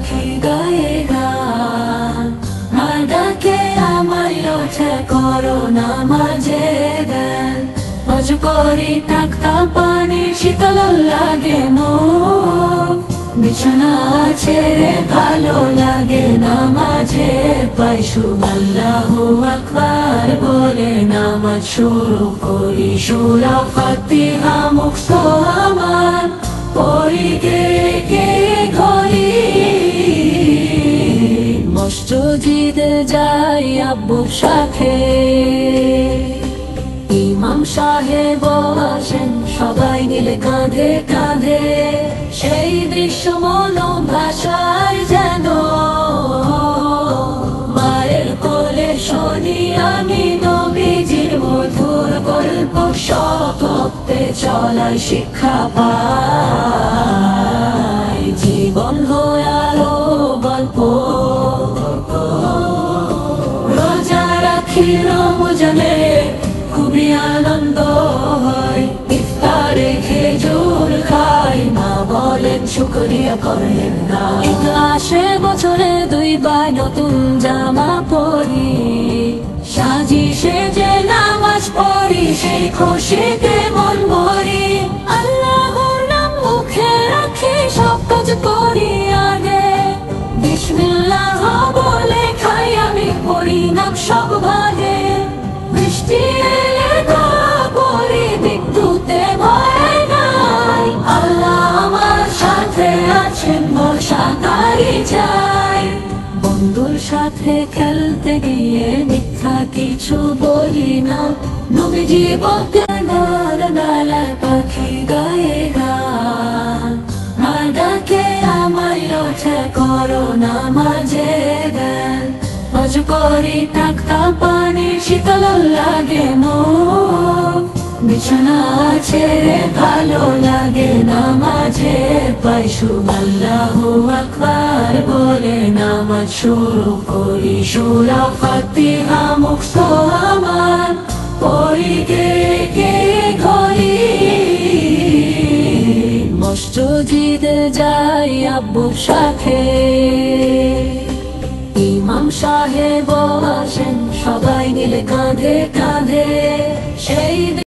পাখি গায়ে গান, মার ডাকে আমার ওঠে করো নামাজে দেন। অজু করি টাকতা পানি শীতল লাগে মুখ, বিছানা ছেড়ে ভালো লাগে নামাজে পাই সুখ। আল্লাহু আকবার বলে নামাজ শুরু করি, সূরা ফাতিহা মুখস্থ আমার পড়ি গে ঘড়ি। মসজিদে যাই আব্বুর সাথে, ইমাম সাহেব আসেন সবাই মিলে কাঁধে কাঁধে, সেই দৃশ্য মনো ভাষায় যেন মায়ের কোলে শুনি আমি নবীজির মধুর গল্প। সপথে চলার শিক্ষা পাই, জীবন হয় আরো গল্প। রোজা রাখি রমজানে খুবই আনন্দ হয়, ইফতারে খেজুর খাই, মা বলেন শুকরিয়া করেন না। ঈদ আসে বছরে দুইবার নতুন জামা পরি, সাজি সেজে নামাজ পড়ি, সেই খুশিতে মন ভরি। আল্লাহর নাম মুখে রাখি সব কাজ করি আগে, বিসমিল্লাহ বলে খাই আমি পড়ি নাম সব ভাগে। বৃষ্টি এলে দোয়া পড়ি, বিদ্যুতে ভয় নাই, আল্লাহ আমার সাথে আছেন ভরসা তারই চাই। বন্ধুর সাথে খেলতে গিয়ে মিথ্যা কিছু বলি না, নবীজি বলতেন ডালায় পাখি গায়ে গান, মার ডাকে আমার ওঠে করো নামাজে দেন। অজু করি টাকতা পানি শীতল লাগে মুখ, বিছানা ছেড়ে ভালো লাগে নামাজে পাই সুখ। আল্লাহু আকবার বলে নামাজ শুরু করি, সূরা ফাতিহা মুখস্থ আমার পড়ি গে ঘড়ি। মসজিদে যাই আব্বুর সাথে, ইমাম সাহেব আসেন সবাই মিলে কাঁধে কাঁধে, সেই